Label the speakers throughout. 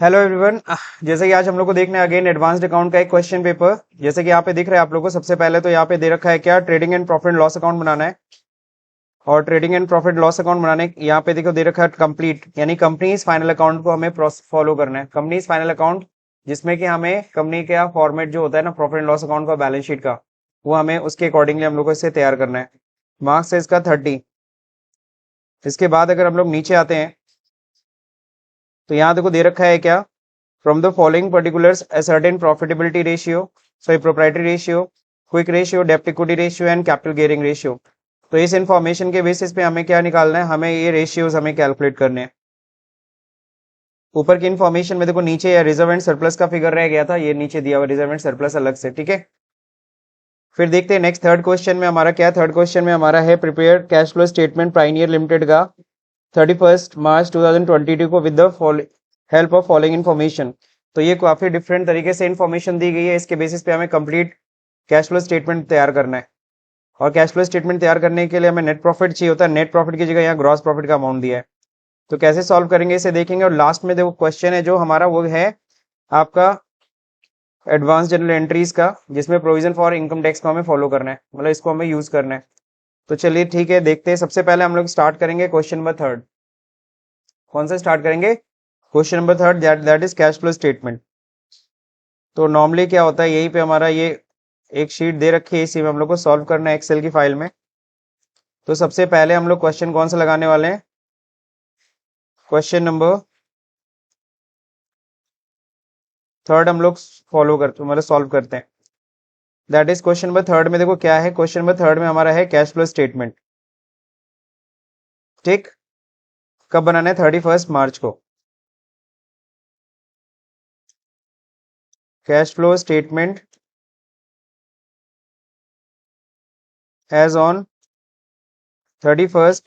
Speaker 1: Hello everyone. जैसे कि आज हम लोग को देखना है अगेन एडवांस्ड अकाउंट का एक क्वेश्चन पेपर। जैसे कि यहाँ पे दिख रहा है आप लोग को, सबसे पहले तो यहाँ पे दे रखा है क्या, trading and profit loss account बनाना है। और trading and profit loss account बनाने यहाँ पे देखो दे रखा है कंप्लीट, यानी कंपनीज फाइनल अकाउंट को हमें फॉलो करना है। कंपनीज फाइनल अकाउंट जिसमें कि हमें कंपनी का फॉर्मेट जो होता है ना प्रॉफिट एंड लॉस अकाउंट का, बैलेंस शीट का, वो हमें उसके अकॉर्डिंगली हम लोग को इसे तैयार करना है। मार्क्स है इसका 30। इसके बाद अगर हम लोग नीचे आते हैं तो यहाँ देखो दे रखा है क्या, from the following particulars a certain profitability ratio, proprietary ratio, quick ratio, debt equity ratio and capital gearing ratio। तो इस इंफॉर्मेशन के बेसिस पे हमें क्या निकालना है, हमें ये रेशियोज हमें कैलकुलेट करने हैं। ऊपर की इंफॉर्मेशन में देखो नीचे या रिजर्व एंड सरप्लस का फिगर रह गया था, ये नीचे दिया हुआ रिजर्व एंड सरप्लस अलग से, ठीक है। फिर देखते हैं नेक्स्ट थर्ड क्वेश्चन में हमारा क्या है। थर्ड क्वेश्चन में हमारा है prepare cash flow statement pioneer limited का 31 मार्च 2022 को with the help of following information. तो ये काफी डिफरेंट तरीके से इन्फॉर्मेशन दी गई है, इसके बेसिस पे हमें कंप्लीट कैश फ्लो स्टेटमेंट तैयार करना है। और कैश फ्लो स्टेटमेंट तैयार करने के लिए हमें नेट प्रॉफिट चाहिए होता है, नेट प्रॉफिट की जगह यहाँ ग्रॉस प्रॉफिट का अमाउंट दिया है। तो कैसे सॉल्व करेंगे इसे देखेंगे। और लास्ट में देखो क्वेश्चन है जो हमारा, वो है आपका एडवांस जनरल एंट्रीज का, जिसमें प्रोविजन फॉर इनकम टैक्स को हमें फॉलो करना है, मतलब इसको हमें यूज करना है। तो चलिए ठीक है, देखते हैं। सबसे पहले हम लोग स्टार्ट करेंगे क्वेश्चन नंबर थर्ड। कौन सा स्टार्ट करेंगे? Question number third, that is cash flow statement. तो नॉर्मली क्या होता है, यहीं पे हमारा ये एक शीट दे रखी है, इसी में हम लोग को सॉल्व करना है एक्सेल की फाइल में। तो सबसे पहले हम लोग क्वेश्चन कौन सा लगाने वाले हैं, क्वेश्चन नंबर थर्ड हम लोग फॉलो करते, मतलब सॉल्व करते हैं। That is question number third में देखो क्या है, क्वेश्चन नंबर थर्ड में हमारा है कैश फ्लो स्टेटमेंट। ठीक, कब बनाना है? 31 मार्च को। Cash flow statement as on 31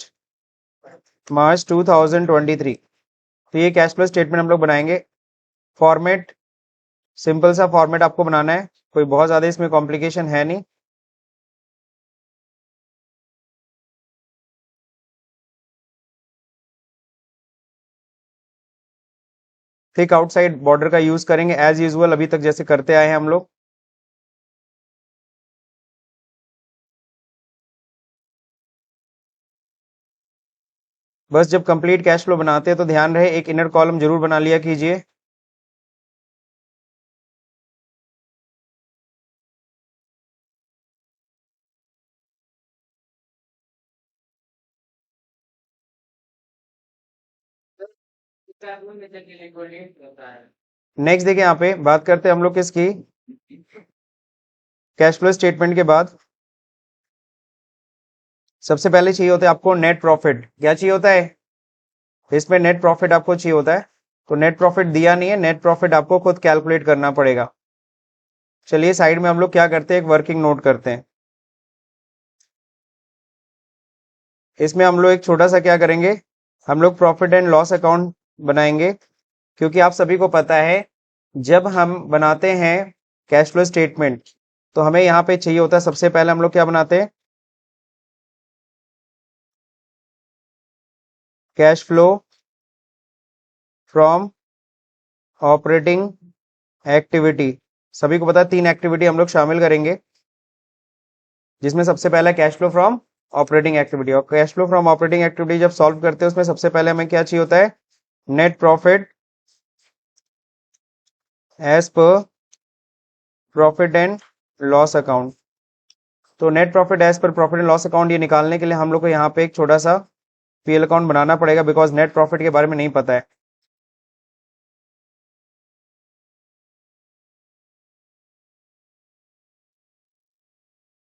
Speaker 1: March 2023। तो ये कैश फ्लो स्टेटमेंट हम लोग बनाएंगे। फॉर्मेट सिंपल सा फॉर्मेट आपको बनाना है, कोई बहुत ज्यादा इसमें कॉम्प्लिकेशन है नहीं। थिक आउटसाइड बॉर्डर का यूज करेंगे एज यूजुअल, अभी तक जैसे करते आए हैं हम लोग। बस जब कंप्लीट कैश फ्लो बनाते हैं तो ध्यान रहे एक इनर कॉलम जरूर बना लिया कीजिए। नेक्स्ट देखिए, यहाँ पे बात करते हैं हम लोग किसकी, कैश फ्लो स्टेटमेंट के बाद सबसे पहले चाहिए होता है आपको नेट प्रॉफिट। क्या चाहिए होता है इसमें? नेट प्रॉफिट आपको चाहिए होता है। तो नेट प्रॉफिट दिया नहीं है, नेट प्रॉफिट आपको खुद कैलकुलेट करना पड़ेगा। चलिए साइड में हम लोग क्या करते हैं, एक वर्किंग नोट करते हैं। इसमें हम लोग एक छोटा सा क्या करेंगे, हम लोग प्रॉफिट एंड लॉस अकाउंट बनाएंगे। क्योंकि आप सभी को पता है जब हम बनाते हैं कैश फ्लो स्टेटमेंट तो हमें यहाँ पे चाहिए होता है, सबसे पहले हम लोग क्या बनाते हैं, cash flow from operating activity. सभी को पता है 3 एक्टिविटी हम लोग शामिल करेंगे, जिसमें सबसे पहला cash flow from operating activity. और cash flow from operating activity जब सॉल्व करते हैं उसमें सबसे पहले हमें क्या चाहिए होता है, net profit as per profit and loss account. तो net profit as per profit and loss account ये निकालने के लिए हम लोग को यहाँ पे एक छोटा सा पीएल अकाउंट बनाना पड़ेगा, बिकॉज नेट प्रॉफिट के बारे में नहीं पता है।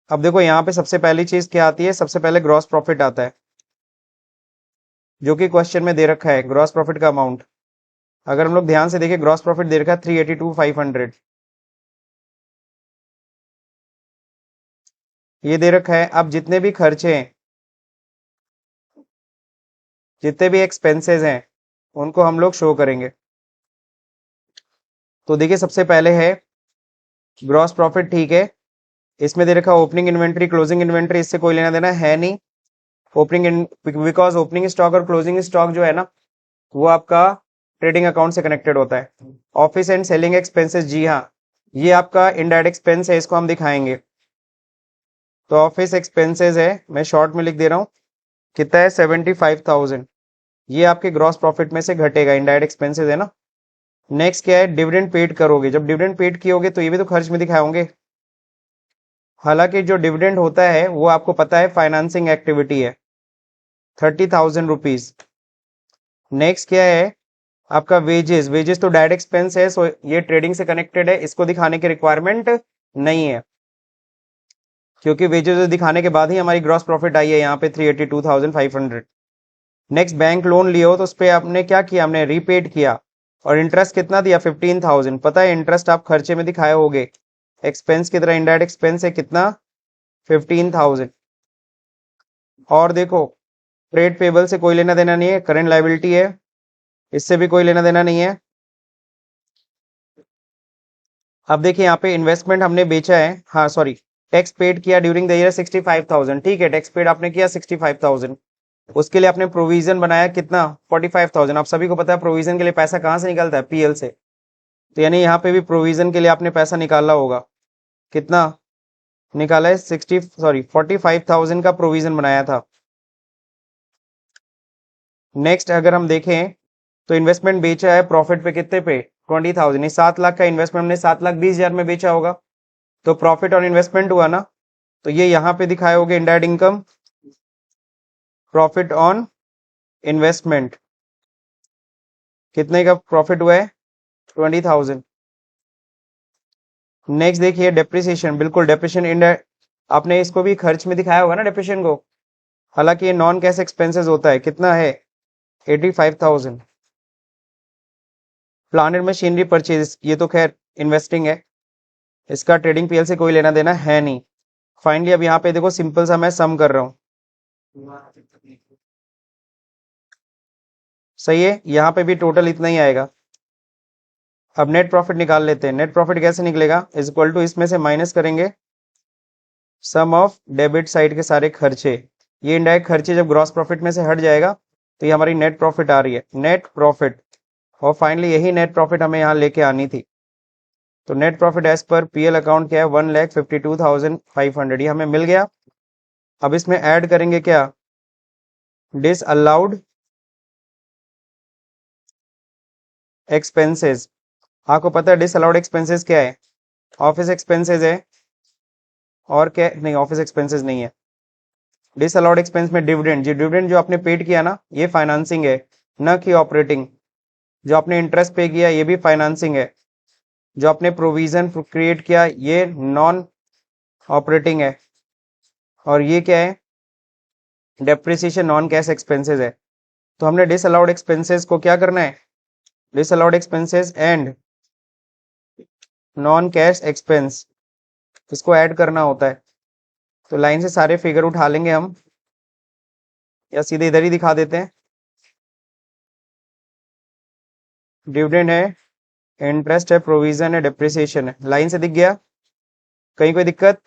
Speaker 1: अब देखो यहाँ पे सबसे पहली चीज क्या आती है, सबसे पहले ग्रॉस प्रॉफिट आता है, जो कि क्वेश्चन में दे रखा है ग्रॉस प्रॉफिट का अमाउंट। अगर हम लोग ध्यान से देखें, ग्रॉस प्रॉफिट दे रखा है 382,500। ये दे रखा है। अब जितने भी खर्चे हैं, जितने भी एक्सपेंसेस हैं, उनको हम लोग शो करेंगे। तो देखिए सबसे पहले है ग्रॉस प्रॉफिट, ठीक है। इसमें दे रखा ओपनिंग इन्वेंट्री, क्लोजिंग इन्वेंट्री, इससे कोई लेना देना है नहीं। ओपनिंग बिकॉज ओपनिंग स्टॉक और क्लोजिंग स्टॉक जो है ना, वो आपका ट्रेडिंग अकाउंट से कनेक्टेड होता है। ऑफिस एंड सेलिंग एक्सपेंसेस, जी हाँ, ये आपका इनडायरेक्ट एक्सपेंस है, इसको हम दिखाएंगे। तो ऑफिस एक्सपेंसेस है, मैं शॉर्ट में लिख दे रहा हूँ, कितना है 75,000। ये आपके ग्रॉस प्रॉफिट में से घटेगा, इनडायरेक्ट एक्सपेंसेस है ना। नेक्स्ट क्या है, डिविडेंड पेड करोगे, जब डिविडेंड पेड किए तो ये भी तो खर्च में दिखाए होंगे। हालांकि जो डिविडेंड होता है वो आपको पता है फाइनेंसिंग एक्टिविटी है, 30,000 रुपीज। नेक्स्ट क्या है आपका वेजेस, वेजेस तो डायरेक्ट एक्सपेंस है, सो ये ट्रेडिंग से कनेक्टेड है, इसको दिखाने की रिक्वायरमेंट नहीं है, क्योंकि वेजेस दिखाने के बाद ही हमारी ग्रॉस प्रॉफिट आई है यहाँ पे 382,500। नेक्स्ट बैंक लोन लिया हो तो उस पर आपने क्या किया, हमने रीपेड किया, और इंटरेस्ट कितना दिया 15,000। पता है इंटरेस्ट आप खर्चे में दिखाए होगे, एक्सपेंस की तरह इनडायरेक्ट एक्सपेंस है कितना 15,000। और देखो ट्रेड पेबल से कोई लेना देना नहीं है, करंट लायबिलिटी है, इससे भी कोई लेना देना नहीं है। अब देखिए यहाँ पे इन्वेस्टमेंट हमने बेचा है, हाँ सॉरी, टैक्स पेड किया ड्यूरिंग द ईयर 65,000, ठीक है, टैक्स पेड आपने किया 65,000। उसके लिए आपने प्रोविजन बनाया कितना 45,000। आप सभी को पता है प्रोविजन के लिए पैसा कहाँ से निकलता है, पीएल से। तो यानी यहाँ पे भी प्रोविजन के लिए आपने पैसा निकाला होगा, कितना निकाला है 45,000 का प्रोविजन बनाया था। नेक्स्ट अगर हम देखें तो इन्वेस्टमेंट बेचा है प्रॉफिट पे कितने पे 20,000, 7 लाख का इन्वेस्टमेंट हमने 7,20,000 में बेचा होगा, तो प्रॉफिट ऑन इन्वेस्टमेंट हुआ ना। तो ये यहाँ पे दिखाए होगे indirect income, profit on investment, कितने का प्रॉफिट हुआ है 20,000। नेक्स्ट देखिए डेप्रिसिएशन, बिल्कुल डेप्रिसिएशन इंडायरेक्ट, आपने इसको भी खर्च में दिखाया होगा ना डेप्रिसिएशन को, हालांकि ये नॉन कैश एक्सपेंसेस होता है, कितना है 85,000। प्लांट एंड मशीनरी परचेज, ये तो खैर इन्वेस्टिंग है, इसका ट्रेडिंग पीएल से कोई लेना देना है नहीं। फाइनली अब यहाँ पे देखो सिंपल सा मैं सम कर रहा हूँ, सही है, यहाँ पे भी टोटल इतना ही आएगा। अब नेट प्रॉफिट निकाल लेते हैं, नेट प्रॉफिट कैसे निकलेगा, इज इक्वल टू इसमें से माइनस करेंगे सम ऑफ डेबिट साइड के सारे खर्चे, ये इनडायरेक्ट खर्चे जब ग्रॉस प्रॉफिट में से हट जाएगा तो ये हमारी नेट प्रॉफिट आ रही है, नेट प्रॉफिट। और फाइनली यही नेट प्रॉफिट हमें यहाँ लेके आनी थी। तो net profit as per PL account क्या है 1,52,500, ये हमें मिल गया। अब इसमें ऐड करेंगे क्या, डिस अलाउड एक्सपेंसेस। आपको पता है डिस अलाउड एक्सपेंसेस क्या है, ऑफिस एक्सपेंसेस है, और क्या नहीं, ऑफिस एक्सपेंसेस नहीं है। डिस अलाउड एक्सपेंस में डिविडेंड, जो डिविडेंड जो आपने पेड किया ना ये फाइनेंसिंग है, न कि ऑपरेटिंग। जो आपने इंटरेस्ट पे किया ये भी फाइनेंसिंग है। जो आपने प्रोविजन क्रिएट किया ये नॉन ऑपरेटिंग है। और ये क्या है, डेप्रिसिएशन नॉन कैश एक्सपेंसेस है। तो हमने डिसअलाउड एक्सपेंसेस को क्या करना है, disallowed expenses and non cash expense, इसको ऐड करना होता है। तो लाइन से सारे फिगर उठा लेंगे हम, या सीधे इधर ही दिखा देते हैं। डिविडेंड है, इंटरेस्ट है, प्रोविजन है, डेप्रिसिएशन है, लाइन से दिख गया, कहीं कोई दिक्कत।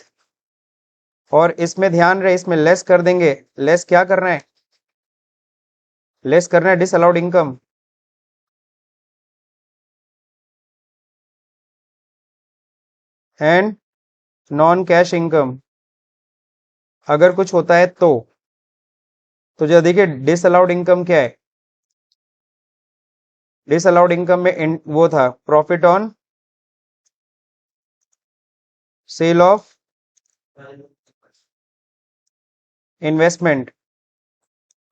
Speaker 1: और इसमें ध्यान रहे, इसमें लेस कर देंगे, लेस क्या करना है, लेस करना है disallowed income, and non cash income अगर कुछ होता है तो जो देखिए डिसअलाउड इनकम क्या है, डिसअलाउड इनकम में वो था profit on sale of investment.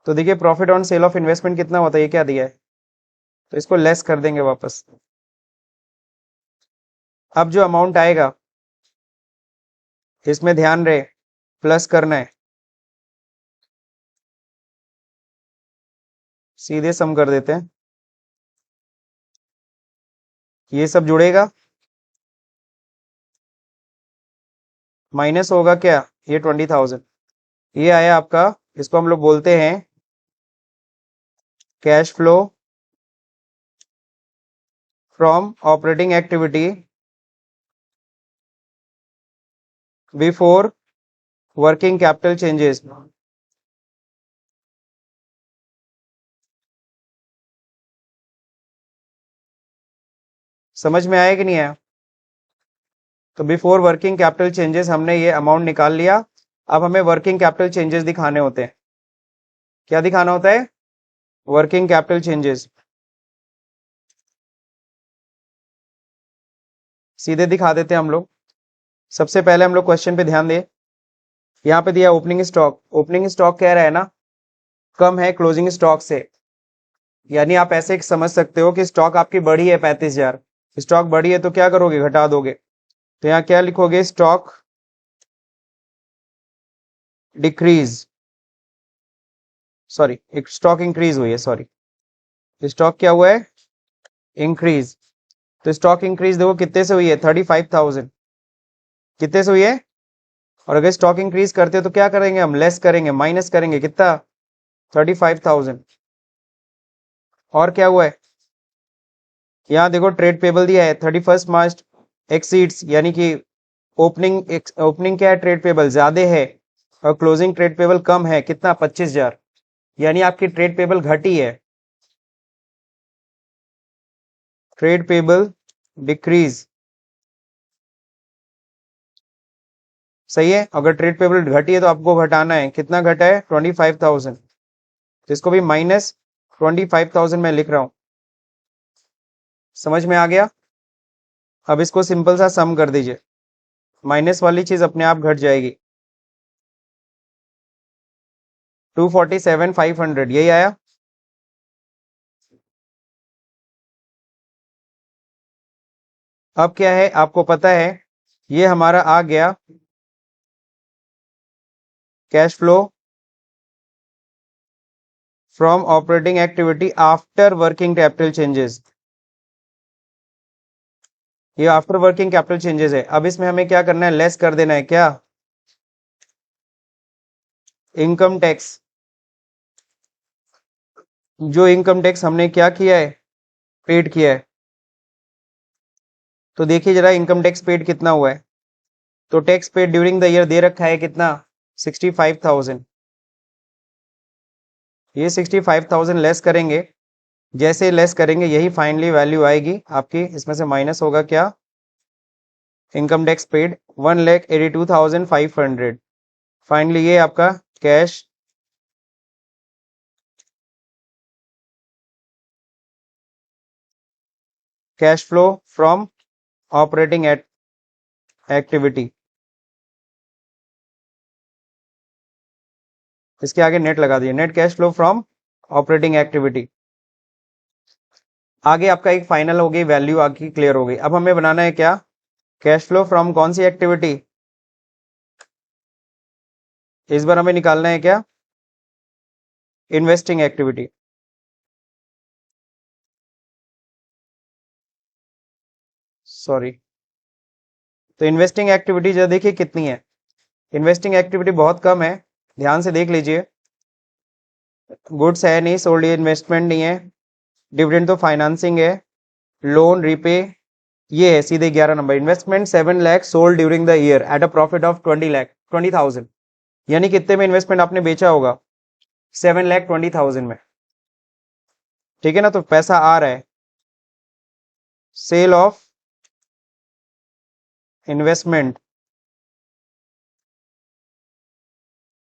Speaker 1: तो देखिए profit on sale of investment कितना होता है, ये क्या दिया है, तो इसको लेस कर देंगे वापस। अब जो अमाउंट आएगा इसमें ध्यान रहे प्लस करना है, सीधे सम कर देते हैं, ये सब जुड़ेगा, माइनस होगा क्या ये 20,000, ये आया आपका, इसको हम लोग बोलते हैं cash flow from operating activity before working capital changes. समझ में आया कि नहीं आया? तो बिफोर वर्किंग कैपिटल चेंजेस हमने ये अमाउंट निकाल लिया। अब हमें वर्किंग कैपिटल चेंजेस दिखाने होते हैं। क्या दिखाना होता है? Working capital changes. सीधे दिखा देते हैं हम लोग। सबसे पहले हम लोग क्वेश्चन पे ध्यान दें। यहाँ पे दिया ओपनिंग स्टॉक। ओपनिंग स्टॉक कह रहा है ना कम है क्लोजिंग स्टॉक से, यानी आप ऐसे समझ सकते हो कि स्टॉक आपकी बढ़ी है 35,000। स्टॉक बढ़ी है तो क्या करोगे? घटा दोगे। तो यहाँ क्या लिखोगे? Stock decrease, sorry stock increase हुई है, सॉरी स्टॉक क्या हुआ है? इंक्रीज। तो स्टॉक इंक्रीज देखो कितने से हुई है? 35,000। कितने से हुई है? और अगर स्टॉक इंक्रीज करते हो तो क्या करेंगे हम? लेस करेंगे, माइनस करेंगे। कितना? 35,000। और क्या हुआ है? यहाँ देखो ट्रेड पेबल दिया है 31 मार्च एक्सीड्स, यानी कि ओपनिंग क्या है? ट्रेड पेबल ज्यादा है और क्लोजिंग ट्रेड पेबल कम है। कितना? 25,000। यानी आपकी ट्रेड पेबल घटी है। ट्रेड पेबल डिक्रीज, सही है। अगर ट्रेड पेबल घटी है तो आपको घटाना है। कितना घटा है? 25,000। तो इसको भी -25,000 में लिख रहा हूं। समझ में आ गया? अब इसको सिंपल सा सम कर दीजिए, माइनस वाली चीज अपने आप घट जाएगी। 247,500 यही आया। अब क्या है आपको पता है? ये हमारा आ गया cash flow from operating activity after working capital changes. ये आफ्टर वर्किंग कैपिटल चेंजेस है। अब इसमें हमें क्या करना है? लेस कर देना है। क्या? Income tax. जो इनकम टैक्स हमने क्या किया है? पेड किया है। तो देखिए जरा इनकम टैक्स पेड कितना हुआ है। तो tax paid during the year दे रखा है कितना? 65,000। ये 65,000 लेस करेंगे। जैसे लेस करेंगे यही फाइनली वैल्यू आएगी आपकी। इसमें से माइनस होगा क्या? Income tax paid 1,82,500। फाइनली ये आपका cash flow from operating activity. इसके आगे नेट लगा दिए, net cash flow from operating activity. आगे आपका एक फाइनल हो गई वैल्यू आपकी क्लियर हो गई। अब हमें बनाना है क्या? कैश फ्लो फ्रॉम कौन सी एक्टिविटी? इस बार हमें निकालना है क्या? Investing activity. सॉरी, तो इन्वेस्टिंग एक्टिविटी जो देखिए कितनी है। इन्वेस्टिंग एक्टिविटी बहुत कम है, ध्यान से देख लीजिए। गुड्स है नहीं, सोल्ड इन्वेस्टमेंट नहीं है, डिविडेंड तो फाइनेंसिंग है, लोन रीपे ये है सीधे 11 number. Investment 7 lakh sold during the year at a profit of 20,000। यानी कितने में इन्वेस्टमेंट आपने बेचा होगा? 7,20,000 में। ठीक है ना? तो पैसा आ रहा है। सेल ऑफ इन्वेस्टमेंट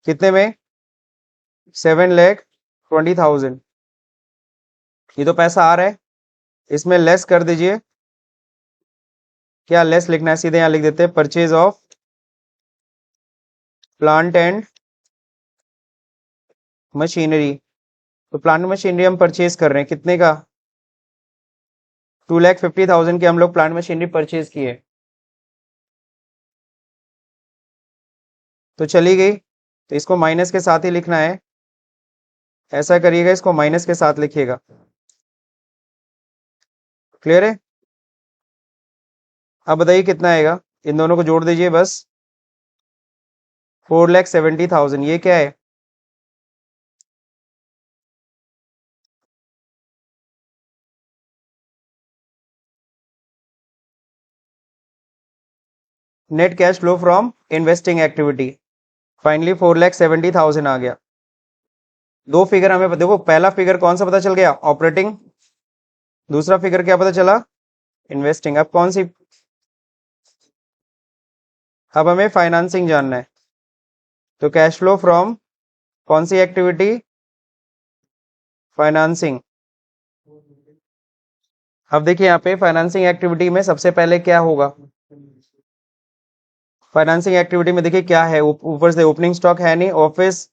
Speaker 1: कितने में? 7,20,000। ये तो पैसा आ रहा है। इसमें लेस कर दीजिए। क्या लेस लिखना है? सीधे यहां लिख देते हैं purchase of plant and machinery. तो प्लांट मशीनरी हम परचेज कर रहे हैं कितने का? 2,50,000 के हम लोग प्लांट मशीनरी परचेज किए। तो चली गई, तो इसको माइनस के साथ ही लिखना है। ऐसा करिएगा, इसको माइनस के साथ लिखिएगा। क्लियर है? अब बताइए कितना आएगा? इन दोनों को जोड़ दीजिए बस। 4,70,000। ये क्या है? Net cash flow from investing activity. Finally 4,70,000 आ गया। दो फिगर हमें देखो, पहला फिगर कौन सा पता चल गया? ऑपरेटिंग। दूसरा फिगर क्या पता चला? इन्वेस्टिंग। अब कौन सी, अब हमें फाइनेंसिंग जानना है, तो कैश फ्लो फ्रॉम कौन सी एक्टिविटी, फाइनेंसिंग। अब देखिए यहाँ पे फाइनेंसिंग एक्टिविटी में सबसे पहले क्या होगा, फाइनेंसिंग एक्टिविटी में देखिए क्या है, ऊपर से ओपनिंग स्टॉक है नहीं, ऑफिस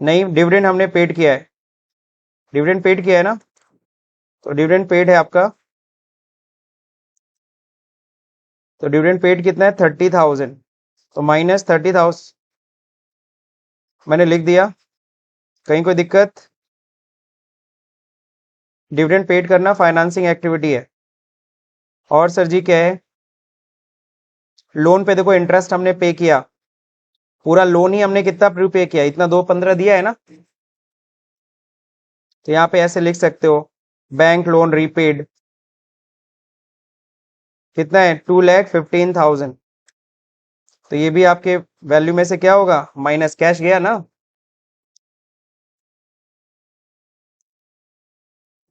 Speaker 1: नहीं, डिविडेंड हमने पेड किया है, डिविडेंड पेड किया है ना, तो डिविडेंड पेड है आपका, तो डिविडेंड पेड कितना है 30,000, तो माइनस 30,000 मैंने लिख दिया, कहीं कोई दिक्कत। डिविडेंड पेड करना फाइनेंसिंग एक्टिविटी है। और सर जी क्या है, लोन पे देखो इंटरेस्ट हमने पे किया, पूरा लोन ही हमने कितना प्रीपे किया, इतना 215 दिया है ना, तो यहाँ पे ऐसे लिख सकते हो, बैंक लोन रीपेड कितना है 2,15,000, तो ये भी आपके वैल्यू में से क्या होगा, माइनस कैश गया ना।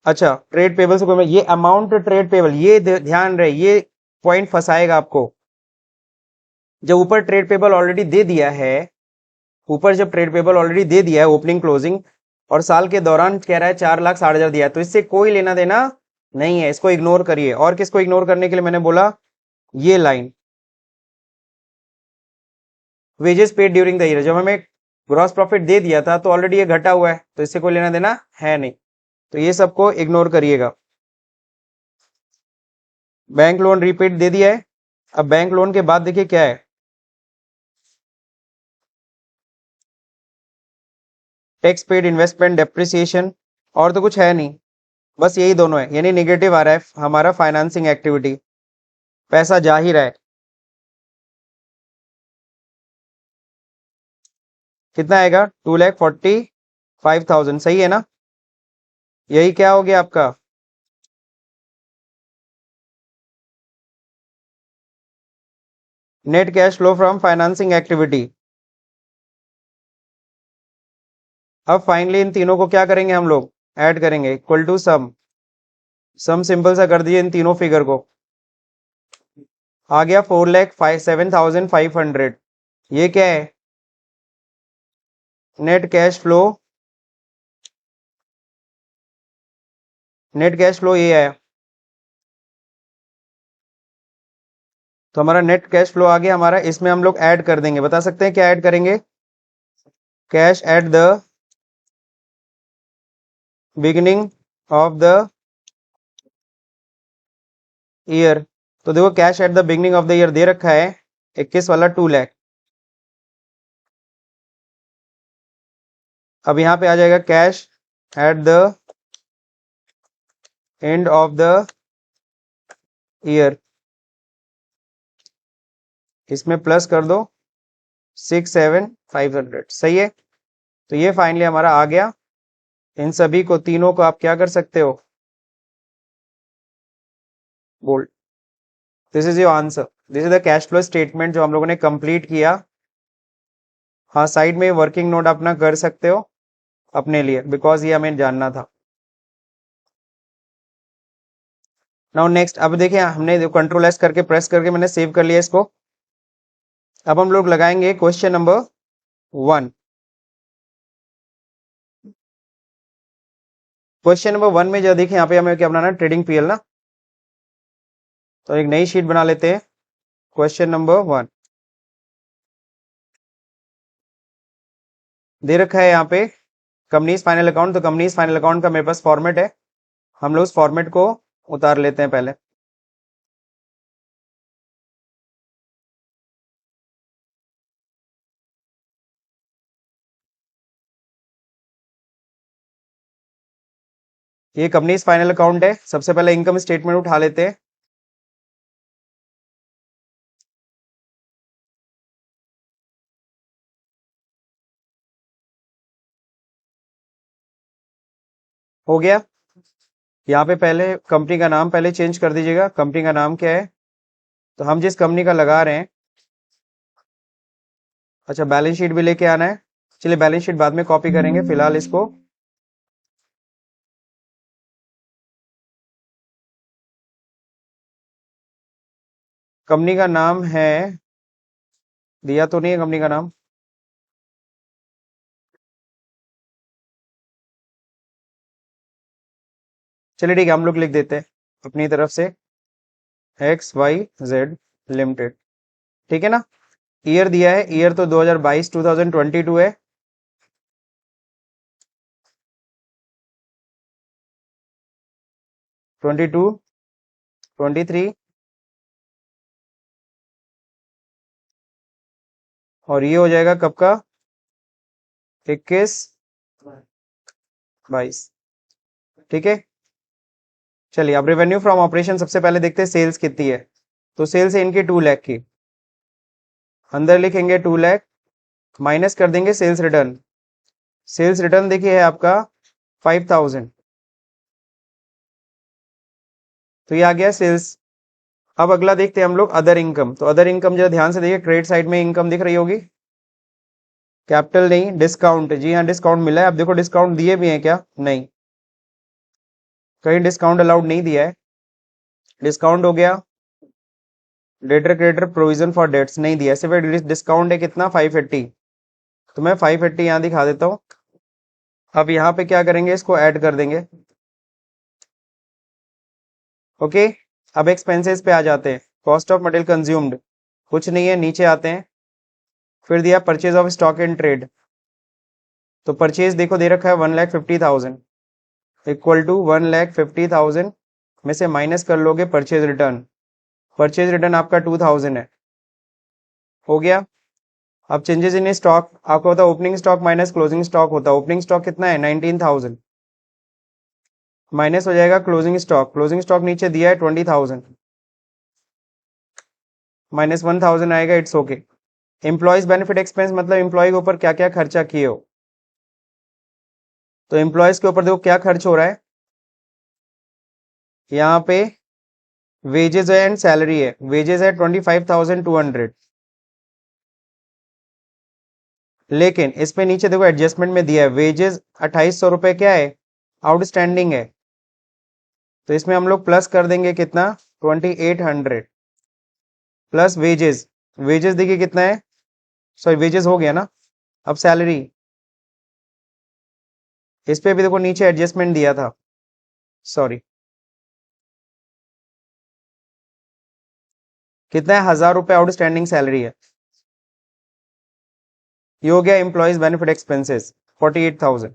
Speaker 1: अच्छा ट्रेड पेबल से कोई, ये अमाउंट ट्रेड पेबल, ये ध्यान रहे, ये पॉइंट फंसाएगा आपको। जब ऊपर ट्रेड पेबल ऑलरेडी दे दिया है, ऊपर जब ट्रेड पेबल ऑलरेडी दे दिया है ओपनिंग क्लोजिंग, और साल के दौरान कह रहा है 4,60,000 दिया है, तो इससे कोई लेना देना नहीं है, इसको इग्नोर करिए। और किसको इग्नोर करने के लिए मैंने बोला, ये line wages paid during the year, जब हमें ग्रॉस प्रॉफिट दे दिया था तो ऑलरेडी ये घटा हुआ है, तो इससे कोई लेना देना है नहीं, तो ये सबको इग्नोर करिएगा। बैंक लोन रीपेड दे दिया है। अब बैंक लोन के बाद देखिए क्या है, टैक्स पेड, इन्वेस्टमेंट, डेप्रिसिएशन, और तो कुछ है नहीं, बस यही दोनों है, यानी निगेटिव आ रहा है हमारा फाइनेंसिंग एक्टिविटी, पैसा जा ही रहा है। कितना आएगा 2,45,000, सही है ना, यही क्या हो गया आपका, net cash flow from financing activity. अब फाइनली इन तीनों को क्या करेंगे हम लोग, ऐड करेंगे, इक्वल टू सम सिंपल सा कर दिए इन तीनों फिगर को, आ गया 4,07,500, ये क्या है, net cash flow, net cash flow ये है, तो हमारा नेट कैश फ्लो आ गया हमारा, इसमें हम लोग ऐड कर देंगे, बता सकते हैं क्या ऐड करेंगे, cash at the beginning of the year, तो देखो cash at the beginning of the year दे रखा है 21 वाला 2 लाख, अब यहां पे आ जाएगा cash at the end of the year, इसमें प्लस कर दो 6,7,500, सही है, तो ये फाइनली हमारा आ गया। इन सभी को तीनों को आप क्या कर सकते हो, bold, this is your answer, this is the cash flow statement जो हम लोगों ने कंप्लीट किया। हाँ साइड में वर्किंग नोट अपना कर सकते हो अपने लिए, बिकॉज ये हमें जानना था। नाउ नेक्स्ट, अब देखिए हमने कंट्रोल एस करके प्रेस करके मैंने सेव कर लिया इसको। अब हम लोग लगाएंगे क्वेश्चन नंबर 1। क्वेश्चन नंबर 1 में जो देखिए यहाँ पे हमें क्या बनाना है, ट्रेडिंग पीएल ना, तो एक नई शीट बना लेते हैं। क्वेश्चन नंबर 1 दे रखा है यहाँ पे कंपनीज फाइनल अकाउंट, तो कंपनीज फाइनल अकाउंट का मेरे पास फॉर्मेट है, हम लोग उस फॉर्मेट को उतार लेते हैं पहले। ये कंपनीज फाइनल अकाउंट है, सबसे पहले इनकम स्टेटमेंट उठा लेते हैं। हो गया, यहाँ पे पहले कंपनी का नाम पहले चेंज कर दीजिएगा, कंपनी का नाम क्या है, तो हम जिस कंपनी का लगा रहे हैं, अच्छा बैलेंस शीट भी लेके आना है, चलिए बैलेंस शीट बाद में कॉपी करेंगे, फिलहाल इसको कंपनी का नाम है, दिया तो नहीं है कंपनी का नाम, चलिए ठीक है हम लोग लिख देते हैं अपनी तरफ से XYZ लिमिटेड, ठीक है ना। ईयर दिया है, ईयर तो 2022 2022 है, ट्वेंटी टू 23 और ये हो जाएगा कब का, 21 22, ठीक है। चलिए अब रेवेन्यू फ्रॉम ऑपरेशन सबसे पहले देखते हैं सेल्स कितनी है। तो सेल्स है इनकी 2 लाख की, अंदर लिखेंगे 2 लाख, माइनस कर देंगे सेल्स रिटर्न। सेल्स रिटर्न देखिए है आपका 5000, तो ये आ गया सेल्स। अब अगला देखते हैं हम लोग अदर इनकम। तो अदर इनकम जरा ध्यान से देखिए, क्रेडिट साइड में इनकम दिख रही होगी, कैपिटल नहीं, डिस्काउंट, जी हाँ डिस्काउंट मिला है। अब देखो डिस्काउंट दिए भी हैं क्या, नहीं, कहीं डिस्काउंट अलाउड नहीं दिया है। डिस्काउंट हो गया, debtor creditor provision for debts नहीं दिया, सिर्फ डिस्काउंट है कितना 580, तो मैं 580 यहाँ दिखा देता हूँ। अब यहाँ पे क्या करेंगे, इसको ऐड कर देंगे, ओके। अब एक्सपेंसेस पे आ जाते हैं, कॉस्ट ऑफ मटेरियल कंज्यूम्ड कुछ नहीं है, नीचे आते हैं, फिर दिया purchase of stock in trade. तो परचेज देखो दे रखा है 1,50,000 इक्वल टू 1,50,000 में से माइनस कर लोगे परचेज रिटर्न, परचेज रिटर्न आपका 2,000 है, हो गया। अब चेंजेस इन स्टॉक आपको होता है opening stock minus closing stock होता है, ओपनिंग स्टॉक कितना है 19,000, माइनस हो जाएगा क्लोजिंग स्टॉक, क्लोजिंग स्टॉक नीचे दिया है 20,000, माइनस 1,000 आएगा, it's okay. Employees benefit expense मतलब एम्प्लॉय के ऊपर क्या क्या खर्चा किए हो, तो एम्प्लॉयज के ऊपर देखो क्या खर्च हो रहा है, यहाँ पे वेजेस है एंड सैलरी है, वेजेस है 25,200, लेकिन इस पे नीचे देखो एडजस्टमेंट में दिया है वेजेस 2,800 रुपए क्या है, आउटस्टैंडिंग है, तो इसमें हम लोग प्लस कर देंगे कितना 2,800 प्लस वेजेस, वेजेस देखिए कितना है, सॉरी वेजेस हो गया ना। अब सैलरी, इस पे भी देखो नीचे एडजस्टमेंट दिया था, सॉरी कितना है 1,000 रुपए आउटस्टैंडिंग सैलरी है, ये हो गया एम्प्लॉयज बेनिफिट एक्सपेंसेस 48,000।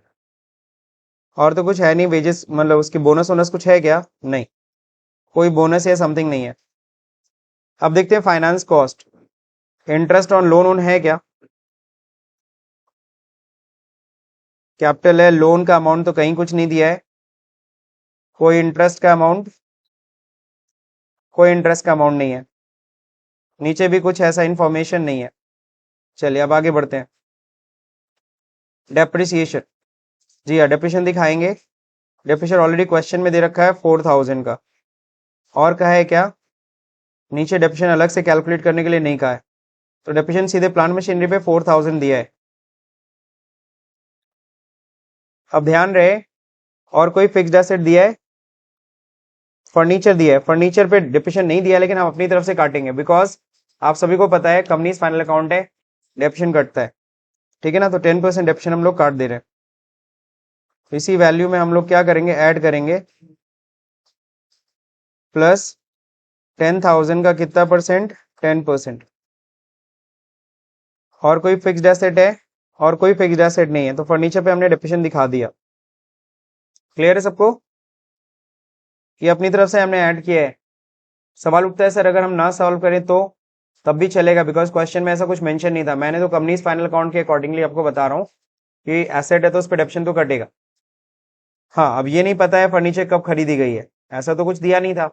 Speaker 1: और तो कुछ है नहीं, वेजेस मतलब उसकी बोनस वोनस कुछ है क्या, नहीं, कोई बोनस या समथिंग नहीं है। अब देखते हैं finance cost, interest on loan वोन है क्या, कैपिटल है, लोन का अमाउंट तो कहीं कुछ नहीं दिया है, कोई इंटरेस्ट का अमाउंट, कोई इंटरेस्ट का अमाउंट नहीं है, नीचे भी कुछ ऐसा इंफॉर्मेशन नहीं है। चलिए अब आगे बढ़ते हैं, डेप्रिसिएशन, जी हाँ डेप्रिसिएशन दिखाएंगे। डेप्रिसिएशन ऑलरेडी क्वेश्चन में दे रखा है 4,000 का, और कहा है क्या, नीचे डेप्रिसिएशन अलग से कैलकुलेट करने के लिए नहीं कहा है, तो डेप्रिसिएशन सीधे प्लांट मशीनरी पे 4,000 दिया है। अब ध्यान रहे, और कोई फिक्स्ड एसेट दिया है, फर्नीचर दिया है, फर्नीचर पे डेप्रिसिएशन नहीं दिया, लेकिन हम अपनी तरफ से काटेंगे, बिकॉज आप सभी को पता है कंपनी फाइनल अकाउंट है, डेप्रिसिएशन कटता है, ठीक है ना, तो 10% डेप्रिसिएशन हम लोग काट दे रहे हैं। इसी वैल्यू में हम लोग क्या करेंगे, ऐड करेंगे प्लस 10,000 का कितना परसेंट, 10%। और कोई फिक्स्ड एसेट है, और कोई फिक्स्ड एसेट नहीं है, तो फर्नीचर पे हमने डेप्रिसिएशन दिखा दिया। क्लियर है सबको, ये अपनी तरफ से हमने ऐड किया है। सवाल उठता है सर अगर हम ना सॉल्व करें तो, तब भी चलेगा, बिकॉज क्वेश्चन में ऐसा कुछ मेंशन नहीं था, मैंने तो कंपनीज फाइनल अकाउंट के अकॉर्डिंगली आपको बता रहा हूँ कि एसेट है तो उस पर डेप्रिसिएशन तो कटेगा। हाँ अब ये नहीं पता है फर्नीचर कब खरीदी गई है, ऐसा तो कुछ दिया नहीं था,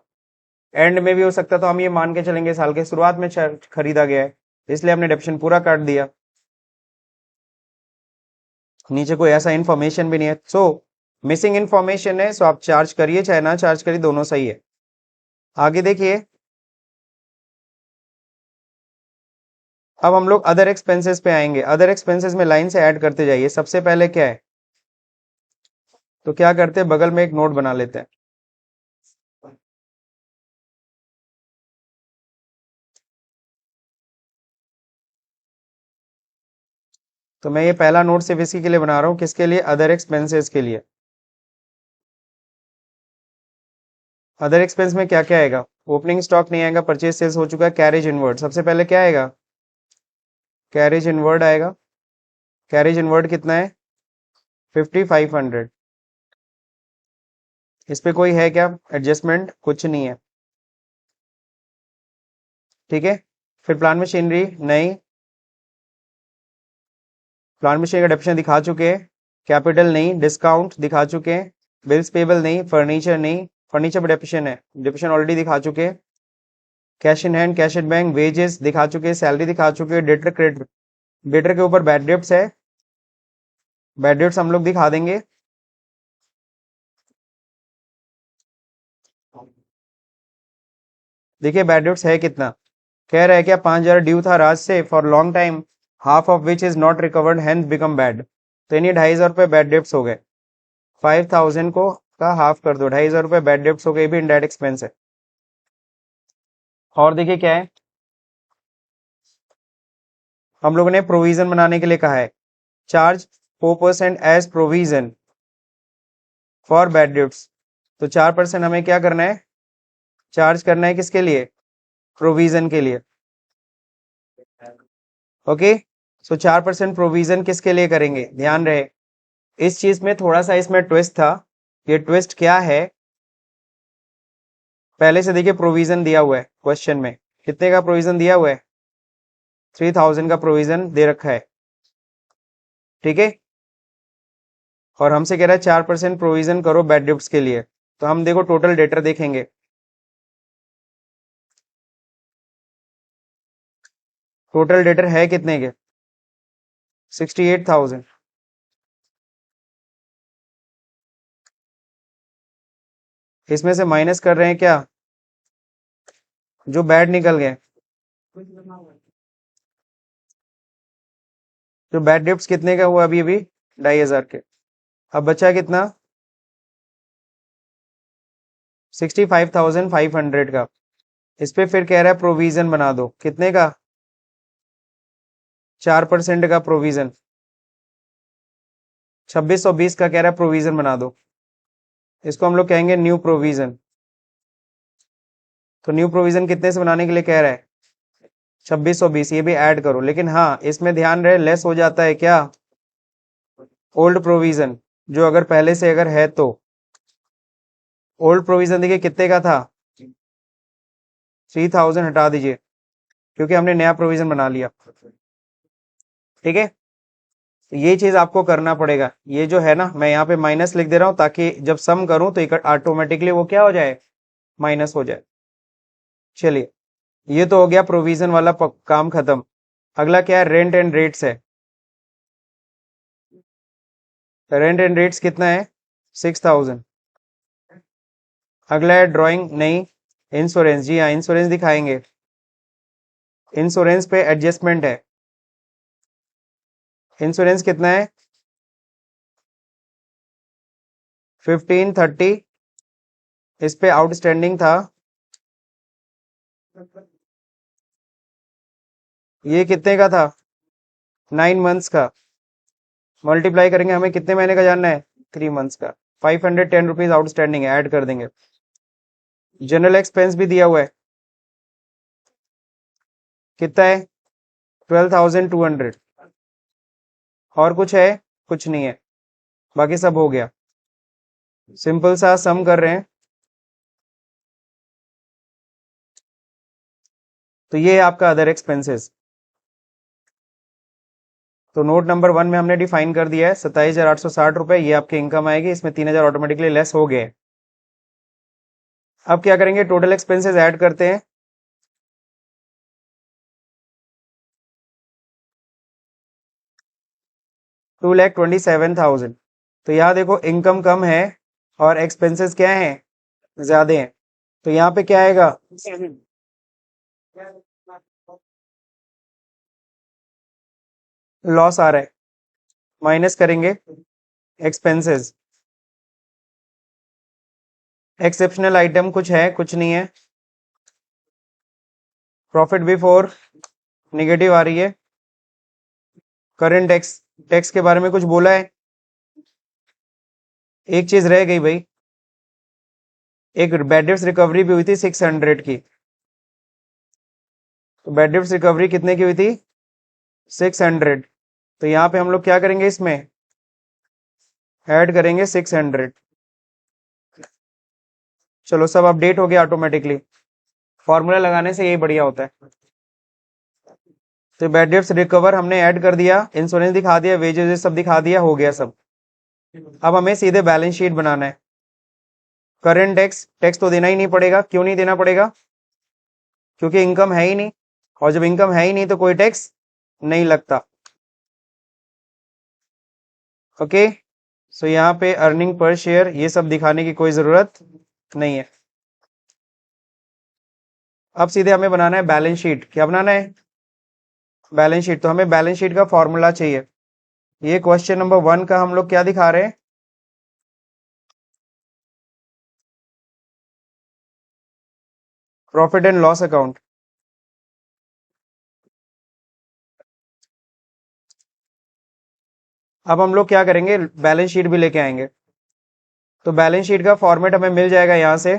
Speaker 1: एंड में भी हो सकता, तो हम ये मान के चलेंगे साल के शुरुआत में खरीदा गया है, इसलिए हमने डेप्रिसिएशन पूरा काट दिया। नीचे कोई ऐसा इन्फॉर्मेशन भी नहीं है, सो मिसिंग इन्फॉर्मेशन है, सो आप चार्ज करिए चाहे ना चार्ज करिए, दोनों सही है। आगे देखिए, अब हम लोग अदर एक्सपेंसेस पे आएंगे, अदर एक्सपेंसेस में लाइन से ऐड करते जाइए। सबसे पहले क्या है, तो क्या करते हैं, बगल में एक नोट बना लेते हैं, तो मैं ये पहला नोट सिर्फ इसी के लिए बना रहा हूँ, किसके लिए? अदर एक्सपेंसेस के लिए। अदर एक्सपेंस में क्या क्या आएगा? ओपनिंग स्टॉक नहीं आएगा, परचेज सेल्स हो चुका है, कैरेज इनवर्ड। सबसे पहले क्या आएगा? कैरेज इनवर्ड आएगा। कैरेज इनवर्ड कितना है? 5500। इस पे कोई है क्या एडजस्टमेंट? कुछ नहीं है, ठीक है। फिर प्लान मशीनरी नहीं, प्लान मशीनरी का डेप्शन दिखा चुके हैं। कैपिटल नहीं, डिस्काउंट दिखा चुके हैं। बिल्स पेबल नहीं, फर्नीचर नहीं, फर्नीचर पर डेप्शन है, डेप्शन ऑलरेडी दिखा चुके हैं। Cash in hand, cash in bank, wages दिखा चुके हैं, सैलरी दिखा चुके हैं। डेटर क्रेडिट, डेटर के ऊपर बैड डेब्ट्स है, बैड डेब्ट्स हम लोग दिखा देंगे। देखिए बैड डेब्ट्स है कितना, कह रहा है क्या 5000 ड्यू था राज से for long time, half of which is not recovered hence become bad. तो इन्हीं 2500 रुपए बैड डेब्ट्स हो गए। 5000 को का हाफ कर दो, 2500 रुपए बैड डेब्ट्स हो गए, भी इनडायरेक्ट एक्सपेंस है। और देखिए क्या है, हम लोगों ने प्रोविजन बनाने के लिए कहा है, charge 4% as provision for bad debts. तो 4% हमें क्या करना है? चार्ज करना है किसके लिए? प्रोविजन के लिए। ओके, सो 4% प्रोविजन किसके लिए करेंगे? ध्यान रहे इस चीज में थोड़ा सा इसमें ट्विस्ट था। ये ट्विस्ट क्या है? पहले से देखिए प्रोविजन दिया हुआ है क्वेश्चन में, कितने का प्रोविजन दिया हुआ है? 3000 का प्रोविजन दे रखा है, ठीक है। और हमसे कह रहा है 4% प्रोविजन करो बैड डेब्ट्स के लिए। तो हम देखो टोटल डेटर देखेंगे, टोटल डेटर है कितने के? 68,000। इसमें से माइनस कर रहे हैं क्या? जो बैड निकल गए, जो बैड डेब्ट्स कितने का हुआ अभी अभी? 2500 के। अब बचा कितना? 65,500 का। इस पे फिर कह रहा है प्रोविजन बना दो, कितने का? 4% का प्रोविजन। 2620 का कह रहा है प्रोविजन बना दो। इसको हम लोग कहेंगे न्यू प्रोविजन। तो न्यू प्रोविजन कितने से बनाने के लिए कह रहा है? 2620। ये भी ऐड करो, लेकिन हाँ इसमें ध्यान रहे लेस हो जाता है क्या? ओल्ड प्रोविजन, जो अगर पहले से अगर है तो। ओल्ड प्रोविजन देखिए कितने का था? 3000 हटा दीजिए, क्योंकि हमने नया प्रोविजन बना लिया, ठीक है। ये चीज आपको करना पड़ेगा। ये जो है ना, मैं यहाँ पे माइनस लिख दे रहा हूँ ताकि जब सम करूं तो ऑटोमेटिकली वो क्या हो जाए? माइनस हो जाए। चलिए, ये तो हो गया प्रोविजन वाला काम खत्म। अगला क्या है? रेंट एंड रेट्स है। रेंट एंड रेट्स कितना है? 6000। अगला है ड्राइंग नहीं, इंश्योरेंस। जी हाँ, इंश्योरेंस दिखाएंगे। इंश्योरेंस पे एडजस्टमेंट है। इंश्योरेंस कितना है? 1530। इस पे आउटस्टैंडिंग था, ये कितने का था? 9 मंथ्स का। मल्टीप्लाई करेंगे, हमें कितने महीने का जानना है? 3 मंथ्स का। 510 रुपीज आउटस्टैंडिंग है, ऐड कर देंगे। जनरल एक्सपेंस भी दिया हुआ है, कितना है? 12,200। और कुछ है? कुछ नहीं है, बाकी सब हो गया। सिंपल सा सम कर रहे हैं। तो ये है आपका अदर एक्सपेंसेस। तो नोट नंबर 1 में हमने डिफाइन कर दिया है 27,860 रुपए, ये आपकी इनकम आएगी। इसमें 3000 ऑटोमेटिकली लेस हो गए। अब क्या करेंगे? टोटल एक्सपेंसेस ऐड करते हैं। $2,27,000। तो यहाँ देखो इनकम कम है और एक्सपेंसेस क्या है? ज्यादा है। तो यहाँ पे क्या आएगा? लॉस आ रहा है, माइनस करेंगे एक्सपेंसेस। एक्सेप्शनल आइटम कुछ है? कुछ नहीं है। प्रॉफिट बिफोर निगेटिव आ रही है, करंट टैक्स, टैक्स के बारे में कुछ बोला है? एक चीज रह गई भाई, एक बैड डेब्ट्स रिकवरी भी हुई थी 600 की। तो बैड डेब्ट्स रिकवरी कितने की हुई थी? 600। तो यहाँ पे हम लोग क्या करेंगे, इसमें ऐड करेंगे 600। चलो सब अपडेट हो गया ऑटोमेटिकली, फॉर्मूला लगाने से यही बढ़िया होता है। तो बैड डेब्ट्स रिकवर हमने ऐड कर दिया, इंश्योरेंस दिखा दिया, वेजेस सब दिखा दिया, हो गया सब। अब हमें सीधे बैलेंस शीट बनाना है। करंट टैक्स, टैक्स तो देना ही नहीं पड़ेगा। क्यों नहीं देना पड़ेगा? क्योंकि इनकम है ही नहीं, और जब इनकम है ही नहीं तो कोई टैक्स नहीं लगता। ओके, सो यहाँ पे अर्निंग पर शेयर ये सब दिखाने की कोई जरूरत नहीं है। अब सीधे हमें बनाना है बैलेंस शीट। क्या बनाना है? Balance sheet. तो हमें बैलेंस शीट का फॉर्मूला चाहिए। ये क्वेश्चन नंबर 1 का हम लोग क्या दिखा रहे हैं? Profit and loss account. अब हम लोग क्या करेंगे, बैलेंस शीट भी लेके आएंगे। तो बैलेंस शीट का फॉर्मेट हमें मिल जाएगा यहां से।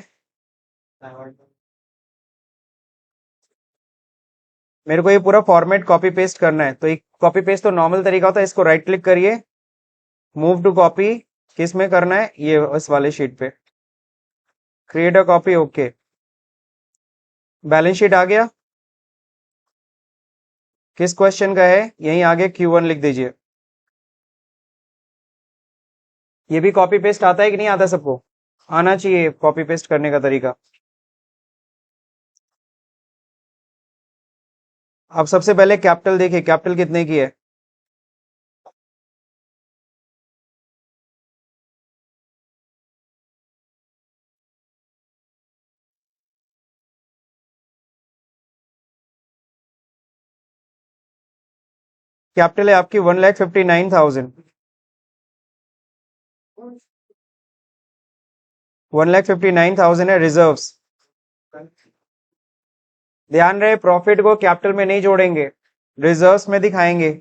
Speaker 1: मेरे को ये पूरा फॉर्मेट कॉपी पेस्ट करना है। तो एक कॉपी पेस्ट तो नॉर्मल तरीका होता है, इसको राइट क्लिक करिए, मूव टू कॉपी। किस में करना है? ये इस वाले शीट पे, create a copy. Okay, balance sheet आ गया। किस क्वेश्चन का है? यहीं आगे Q1 लिख दीजिए। ये भी कॉपी पेस्ट आता है कि नहीं आता? सबको आना चाहिए कॉपी पेस्ट करने का तरीका। अब सबसे पहले कैपिटल देखिए, कैपिटल कितने की है? कैपिटल है आपकी 1,59,000। 1,59,000 है रिजर्व्स। ध्यान रहे, प्रॉफिट को कैपिटल में नहीं जोड़ेंगे, रिजर्व्स में दिखाएंगे।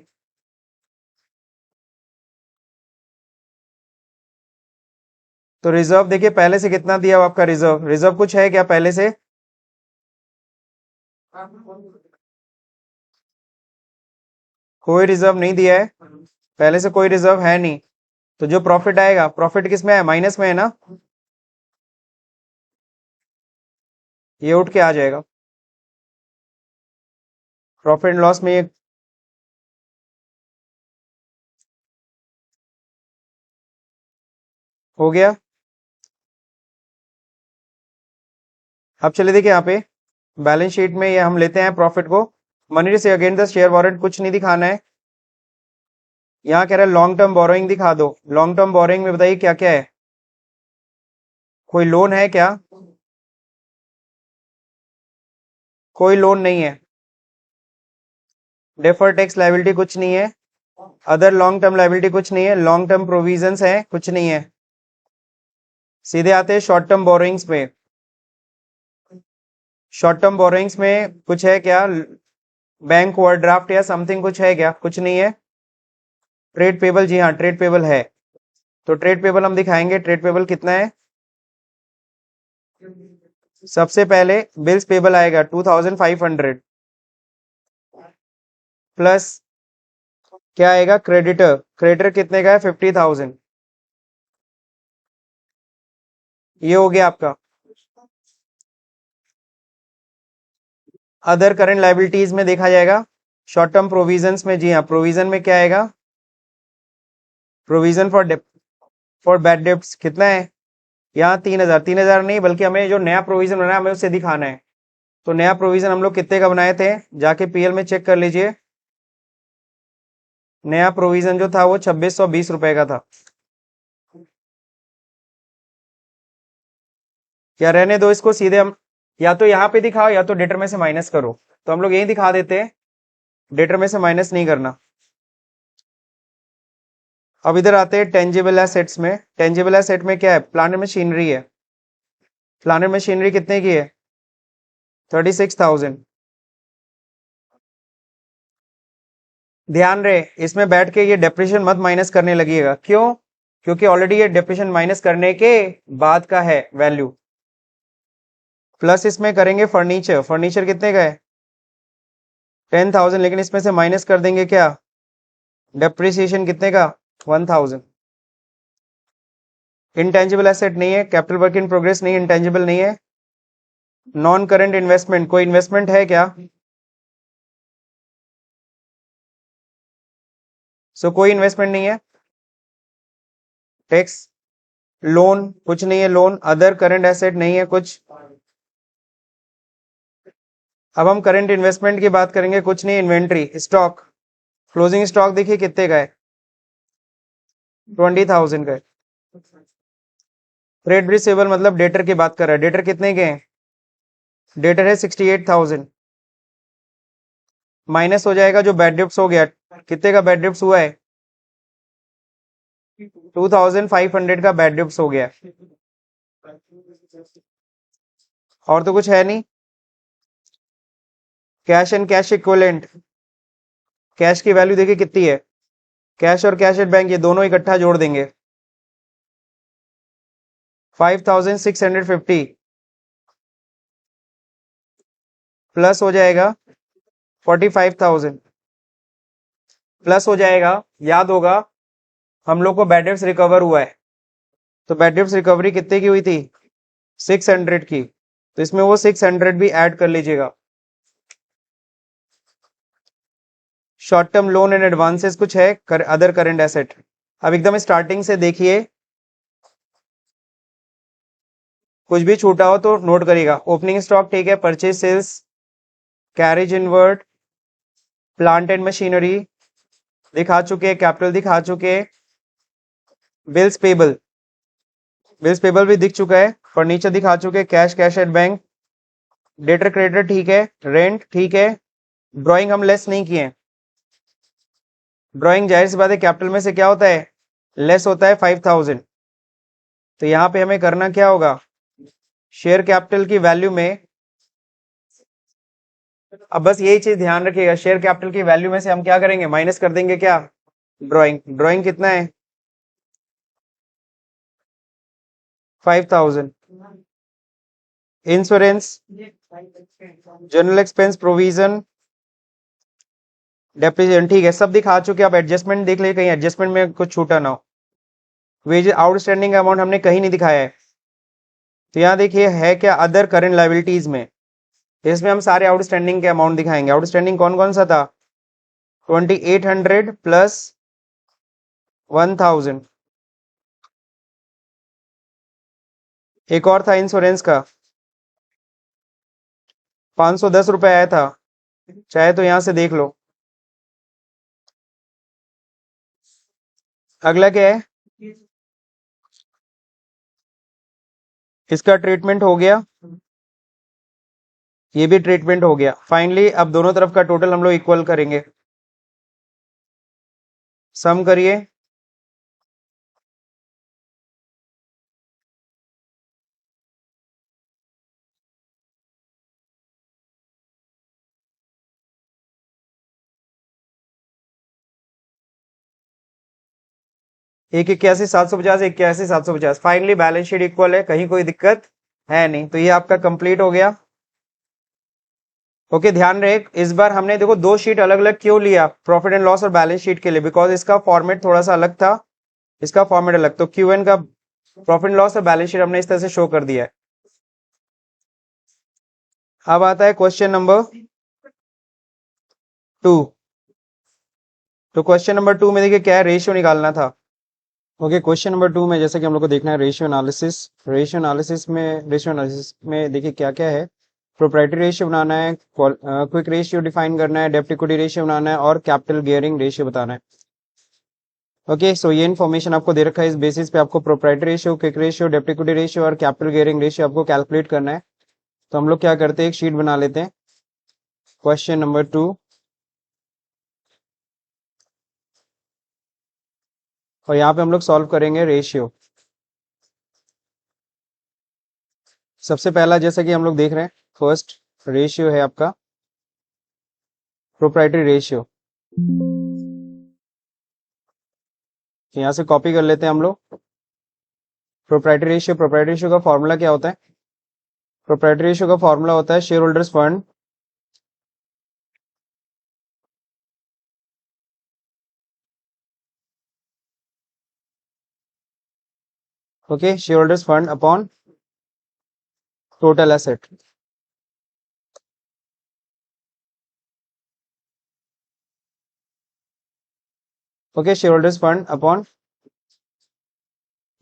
Speaker 1: तो रिजर्व देखिए पहले से कितना दिया हुआ आपका रिजर्व। रिजर्व कुछ है क्या पहले से? कोई रिजर्व नहीं दिया है, पहले से कोई रिजर्व है नहीं। तो जो प्रॉफिट आएगा, प्रॉफिट किस में है? माइनस में है ना, ये उठ के आ जाएगा। प्रॉफिट एंड लॉस में ये हो गया। अब चले देखिए यहाँ पे बैलेंस शीट में ये हम लेते हैं प्रॉफिट को। मनी से अगेन द शेयर वारंट कुछ नहीं दिखाना है। यहाँ कह रहा है लॉन्ग टर्म बोरोइंग दिखा दो। लॉन्ग टर्म बोरोइंग में बताइए क्या क्या है? कोई लोन है क्या? कोई लोन नहीं है। डेफर टैक्स लाइबिलिटी कुछ नहीं है। अदर लॉन्ग टर्म लाइबिलिटी कुछ नहीं है। लॉन्ग टर्म प्रोविजंस है कुछ नहीं है। सीधे आते हैं शॉर्ट टर्म बोरोइंग्स में। शॉर्ट टर्म बोरोइंग्स में कुछ है क्या? बैंक ओवरड्राफ्ट या समथिंग कुछ है क्या? कुछ नहीं है। ट्रेड पेबल, जी हाँ ट्रेड पेबल है। तो ट्रेड पेबल हम दिखाएंगे। ट्रेड पेबल कितना है? सबसे पहले बिल्स पेबल आएगा 2,500 प्लस क्या आएगा? क्रेडिटर। क्रेडिटर कितने का है? 50,000। ये हो गया आपका। अदर करंट लाइबिलिटीज में देखा जाएगा शॉर्ट टर्म प्रोविजंस में, जी हाँ प्रोविजन में क्या आएगा? प्रोविजन फॉर बैड डेब्ट्स कितना है? यहाँ 3,000। 3,000 नहीं, बल्कि हमें जो नया प्रोविजन बनाया हमें उसे दिखाना है। तो नया प्रोविजन हम लोग कितने का बनाए थे? जाके पीएल में चेक कर लीजिए। नया प्रोविजन जो था वो 2,620 रुपए का था। क्या रहने दो इसको, सीधे हम या तो यहाँ पे दिखाओ या तो डेटर में से माइनस करो। तो हम लोग यही दिखा देते हैं, डेटर में से माइनस नहीं करना। अब इधर आते हैं टेंजिबल एसेट्स में। टेंजिबल एसेट में क्या है? प्लांट मशीनरी है। प्लांट मशीनरी कितने की है? 36,000। ध्यान रहे इसमें बैठ के ये डेप्रिसिएशन मत माइनस करने लगिएगा। क्यों? क्योंकि ऑलरेडी ये डेप्रिसिएशन माइनस करने के बाद का है वैल्यू। प्लस इसमें करेंगे फर्नीचर। फर्नीचर कितने का है? 10,000, लेकिन इसमें से माइनस कर देंगे क्या? डेप्रिसिएशन कितने का? 1,000। इंटेंजिबल एसेट नहीं है, कैपिटल वर्क इन प्रोग्रेस नहीं, इंटेंजिबल नहीं है। नॉन करंट इन्वेस्टमेंट, कोई इन्वेस्टमेंट है क्या? कोई इन्वेस्टमेंट नहीं है। टैक्स, लोन कुछ नहीं है, लोन। अदर करंट एसेट नहीं है कुछ। अब हम करंट इन्वेस्टमेंट की बात करेंगे, कुछ नहीं। इन्वेंट्री, स्टॉक, क्लोजिंग स्टॉक देखिए कितने का है? 20,000 का है। ट्रेड रिसीवेबल मतलब डेटर की बात कर रहा है। डेटर कितने के हैं? डेटर है 68,000। माइनस हो जाएगा जो बैड डिप्स हो गया। कितने का बैड डिप्स हुआ है? 2,500 का बैड डिप्स हो गया। और तो कुछ है नहीं। Cash and cash equivalent, cash की वैल्यू देखिए कितनी है। कैश और कैश एट बैंक ये दोनों इकट्ठा जोड़ देंगे, 5,650 प्लस हो जाएगा 45,000 प्लस हो जाएगा। याद होगा हम लोग को बैड डेब्ट्स रिकवर हुआ है, तो बैड डेब्ट्स रिकवरी कितने की हुई थी? 600 की। तो इसमें वो 600 भी ऐड कर लीजिएगा। Short term loan and advances कुछ है अदर करंट एसेट। अब एकदम स्टार्टिंग से देखिए, कुछ भी छूटा हो तो नोट करिएगा। ओपनिंग स्टॉक ठीक है, purchase sales, carriage inward, plant and machinery दिखा चुके, कैपिटल दिखा चुके, बिल्स पेबल, बिल्स पेबल भी दिख चुका है, फर्नीचर दिखा चुके, cash cash at bank, debtor creditor ठीक है, रेंट ठीक है। ड्राइंग हम लेस नहीं किए। ड्राइंग जाहिर सी बात है कैपिटल में से क्या होता है? लेस होता है 5,000। तो यहां पे हमें करना क्या होगा? शेयर कैपिटल की वैल्यू में, अब बस यही चीज ध्यान रखिएगा, शेयर कैपिटल की वैल्यू में से हम क्या करेंगे? माइनस कर देंगे क्या? ड्राइंग। ड्राइंग कितना है? 5,000। Insurance, general expense, provision, depreciation ठीक है, सब दिखा चुके। आप एडजस्टमेंट देख लीजिए, कहीं एडजस्टमेंट में कुछ छूटा ना हो। वेज आउटस्टैंडिंग अमाउंट हमने कहीं नहीं दिखाया है। तो यहाँ देखिए है क्या? अदर करंट लायबिलिटीज में, इसमें हम सारे आउटस्टैंडिंग के अमाउंट दिखाएंगे। आउटस्टैंडिंग कौन कौन सा था? 2,800 प्लस 1,000। एक और था इंश्योरेंस का, 510 रुपए आया था, चाहे तो यहां से देख लो। अगला क्या है? इसका ट्रीटमेंट हो गया, ये भी ट्रीटमेंट हो गया। फाइनली अब दोनों तरफ का टोटल हम लोग इक्वल करेंगे। सम करिए। एक 81,750, 81,750। फाइनली बैलेंस शीट इक्वल है, कहीं कोई दिक्कत है नहीं। तो ये आपका कंप्लीट हो गया। ओके, ध्यान रहे इस बार हमने देखो दो शीट अलग अलग क्यों लिया प्रॉफिट एंड लॉस और बैलेंस शीट के लिए? बिकॉज इसका फॉर्मेट थोड़ा सा अलग था, इसका फॉर्मेट अलग। तो क्यू एन का प्रॉफिट एंड लॉस और बैलेंस शीट हमने इस तरह से शो कर दिया है। अब आता है क्वेश्चन नंबर 2। तो क्वेश्चन नंबर 2 में देखिए क्या है? रेशियो निकालना था। ओके, क्वेश्चन नंबर 2 में जैसे कि हम लोग को देखना है रेशियो एनालिसिस। रेशियो एनालिसिस में देखिए क्या क्या है? प्रोप्राइटरी रेशियो बनाना है, क्विक रेशियो डिफाइन करना है, डेब्ट इक्विटी रेशियो बनाना है, और कैपिटल गियरिंग रेशियो बताना है। ओके, सो ये इन्फॉर्मेशन आपको दे रखा है। इस बेसिस पे आपको प्रोप्राइटरी रेशियो, क्विक रेशियो, डेब्ट इक्विटी रेशियो और कैपिटल गियरिंग रेशियो आपको कैलकुलेट करना है। तो हम लोग क्या करते हैं, एक शीट बना लेते हैं। क्वेश्चन नंबर 2, और यहाँ पे हम लोग सॉल्व करेंगे रेशियो। सबसे पहला जैसा कि हम लोग देख रहे हैं, फर्स्ट रेशियो है आपका प्रोप्राइटरी रेशियो। यहाँ से कॉपी कर लेते हैं हम लोग। प्रोप्राइटरी रेशियो का फॉर्मूला क्या होता है? प्रोप्राइटरी रेशियो का फॉर्मूला होता है share holders fund okay, share holders fund upon total asset. Okay, share holders fund upon,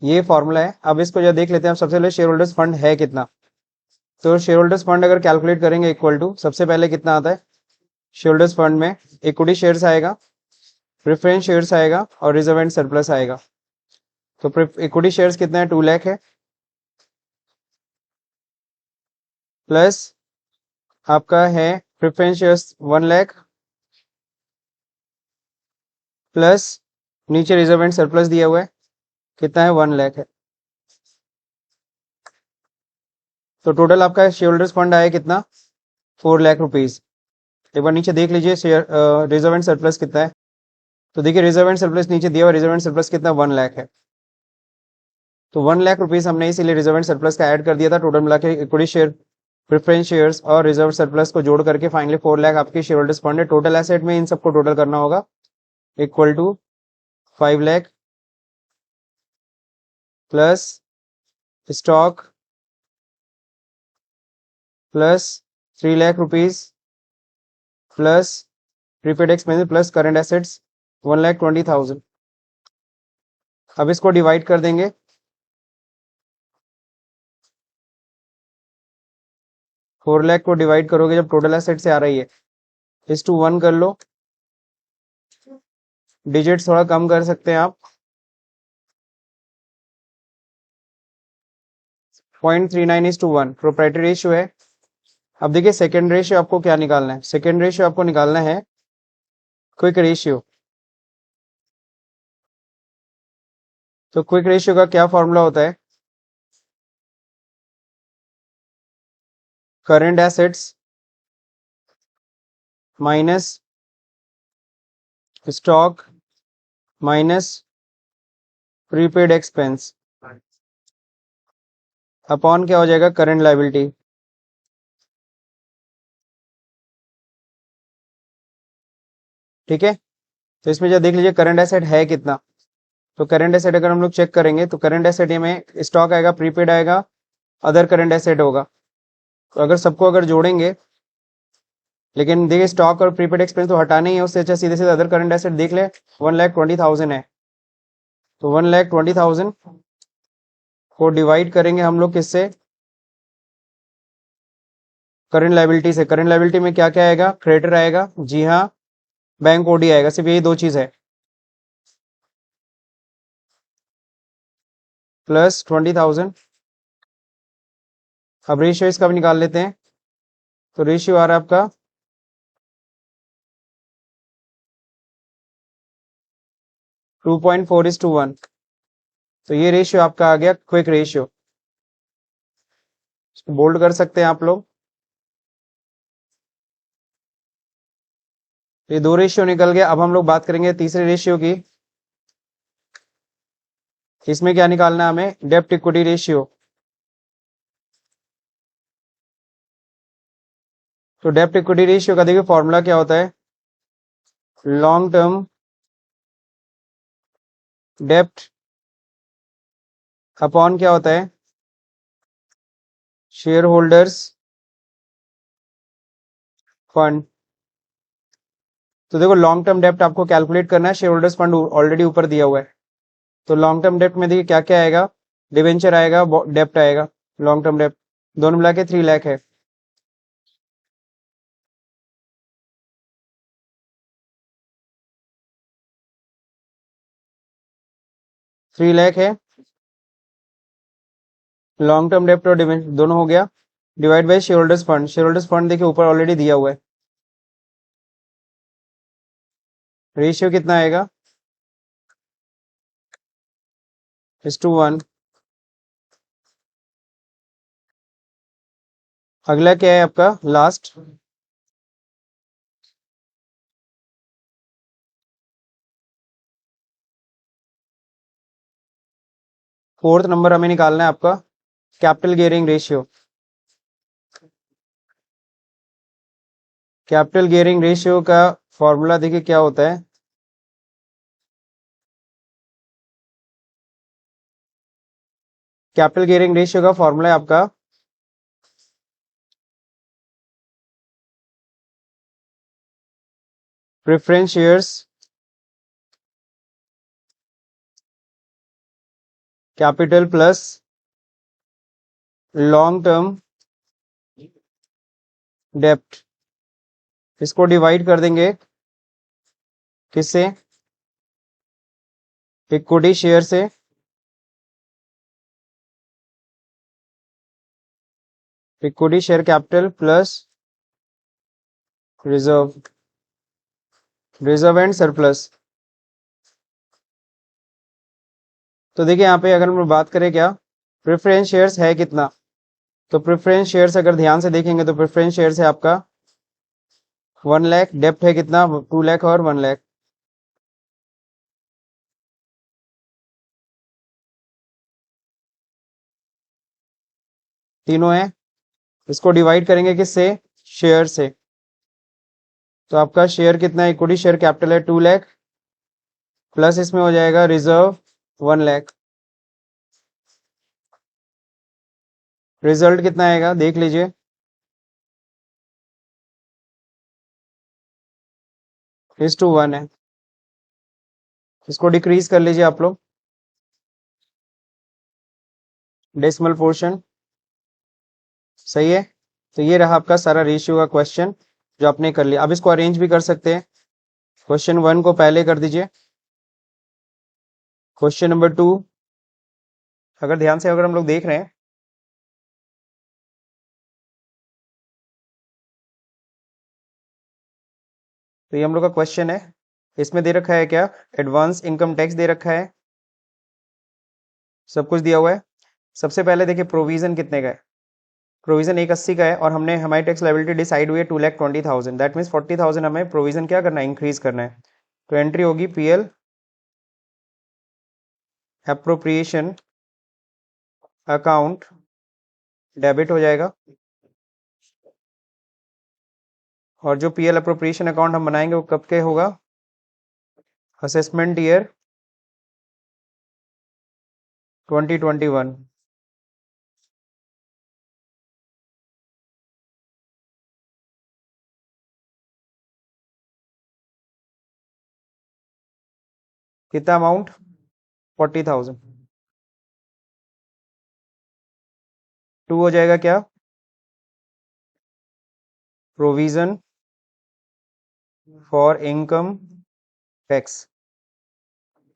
Speaker 1: ये फॉर्मूला है। अब इसको जो देख लेते हैं, सबसे पहले शेयर होल्डर्स फंड है कितना। तो शेयर होल्डर्स फंड अगर कैलकुलेट करेंगे इक्वल टू, सबसे पहले कितना आता है शेयर होल्डर्स फंड में? इक्विटी शेयर्स आएगा, प्रेफरेंस शेयर्स आएगा और रिजर्व एंड सरप्लस आएगा। तो इक्विटी शेयर्स कितना है? 2 लाख है, प्लस आपका है प्रेफरेंस शेयर्स 1 लाख, प्लस नीचे रिजर्व एंड सरप्लस दिया हुआ है, कितना है? 1 लाख है। तो टोटल आपका शेयर होल्डर्स फंड आया कितना? 4 लाख रुपीज। एक बार नीचे देख लीजिए शेयर रिजर्व एंड सरप्लस कितना है। तो देखिए रिजर्व एंड सरप्लस नीचे दिया हुआ, रिजर्व एंड सरप्लस कितना? 1 लाख है। तो 1 लाख रुपीज हमने इसीलिए रिजर्व एंड सरप्लस का ऐड कर दिया था। टोटल मिला के इक्विटी शेयर, प्रेफरेंस शेयर्स और रिजर्व सरप्लस को जोड़ करके फाइनली 4 लाख आपकी शेयर होल्डर्स फंड है। टोटल एसेट में इन सबको टोटल करना होगा, equal to 5 lakh plus stock plus 3 lakh rupees plus prepaid expenses plus current assets 1,20,000। अब इसको डिवाइड कर देंगे, 4 लाख को डिवाइड करोगे जब टोटल एसेट से आ रही है, इस टू 1 कर लो, डिजिट थोड़ा कम कर सकते हैं आप, 0.39:1 प्रोप्राइटरी रेशियो है। अब देखिए सेकेंड रेशियो आपको क्या निकालना है? सेकेंड रेशियो आपको निकालना है क्विक रेशियो। तो क्विक रेशियो का क्या फॉर्मूला होता है? Current assets minus stock minus prepaid expense upon क्या हो जाएगा? Current liability. ठीक है, तो इसमें जब देख लीजिए करंट एसेट है कितना। तो करंट एसेट अगर हम लोग चेक करेंगे तो करंट एसेट में स्टॉक आएगा, प्रीपेड आएगा, अदर करंट एसेट होगा। तो अगर सबको अगर जोड़ेंगे, लेकिन देखिए स्टॉक और प्रीपेड एक्सपेंस तो हटाना ही है, उससे अच्छा सीधे सीधे अदर करंट एसेट देख ले, 1,20,000 है। तो 1,20,000 को डिवाइड करेंगे हम लोग किससे? करंट लायबिलिटी से। करंट लायबिलिटी में क्या क्या आएगा? क्रेडिटर आएगा, जी हाँ, बैंक ओडी आएगा, सिर्फ यही दो चीज है, प्लस 20,000। अब रेशियो इसका भी निकाल लेते हैं। तो रेशियो आ रहा है आपका 2.4:1। तो ये रेशियो आपका आ गया क्विक रेशियो। इसको बोल्ड कर सकते हैं आप लोग। ये दो रेशियो निकल गया। अब हम लोग बात करेंगे तीसरे रेशियो की। इसमें क्या निकालना है हमें? डेप्ट इक्विटी रेशियो। तो डेप्ट इक्विटी रेशियो का देखिए फॉर्मूला क्या होता है? लॉन्ग टर्म डेप्ट अपॉन क्या होता है? Share holders fund. तो देखो लॉन्ग टर्म डेप्ट आपको कैलकुलेट करना है, शेयर होल्डर्स फंड ऑलरेडी ऊपर दिया हुआ है। तो लॉन्ग टर्म डेप्ट में देखिए क्या क्या आएगा? डिवेंचर आएगा, डेप्ट आएगा, लॉन्ग टर्म डेप्ट दोनों मिला के 3 लाख है। 3 लाख है, लॉन्ग टर्म डेप्ट और डिवेंचर दोनों हो गया, divide by share holders fund. Share holders fund देखिए ऊपर ऑलरेडी दिया हुआ है। रेशियो कितना आएगा? 1:1। अगला क्या है आपका? लास्ट फोर्थ नंबर हमें निकालना है आपका capital gearing ratio. Capital gearing ratio का फॉर्मूला देखिए क्या होता है। कैपिटल गियरिंग रेशियो का फॉर्मूला है आपका preference shares capital plus long term डेप्ट। इसको डिवाइड कर देंगे किससे, इक्विटी शेयर से। Equity share capital plus reserve, reserve and surplus. तो देखिए यहाँ पे अगर हम बात करें क्या प्रेफरेंस शेयर्स है कितना, तो प्रेफरेंस शेयर्स अगर ध्यान से देखेंगे तो प्रेफरेंस शेयर्स है आपका 1 लाख, डेप्ट है कितना 2 लाख और 1 लाख। तीनों है, इसको डिवाइड करेंगे किससे, शेयर से। तो आपका शेयर कितना है, इक्विटी शेयर कैपिटल है 2 लाख, प्लस इसमें हो जाएगा रिजर्व 1 लाख। रिजल्ट कितना आएगा देख लीजिए, इस टू 1 है। इसको डिक्रीज कर लीजिए आप लोग, डेसिमल पोर्शन। सही है। तो ये रहा आपका सारा रेशियो का क्वेश्चन जो आपने कर लिया। अब इसको अरेंज भी कर सकते हैं। क्वेश्चन 1 को पहले कर दीजिए, क्वेश्चन नंबर 2 अगर ध्यान से अगर हम लोग देख रहे हैं तो ये हम लोग का क्वेश्चन है। इसमें दे रखा है क्या, एडवांस इनकम टैक्स दे रखा है, सब कुछ दिया हुआ है। सबसे पहले देखिए प्रोविजन कितने का है, प्रोविजन 180 का है और हमने हमारी टैक्स लायबिलिटी डिसाइड हुई है 2,20,000। दैट मीन्स 40,000 हमें प्रोविजन क्या करना है, इंक्रीज करना है। तो एंट्री होगी पीएल एप्रोप्रिएशन अकाउंट, डेबिट हो जाएगा। और जो पीएल अप्रोप्रिएशन अकाउंट हम बनाएंगे वो कब के होगा, असेसमेंट ईयर 2021। कितना अमाउंट, 40,000। टू हो जाएगा क्या, provision for income tax,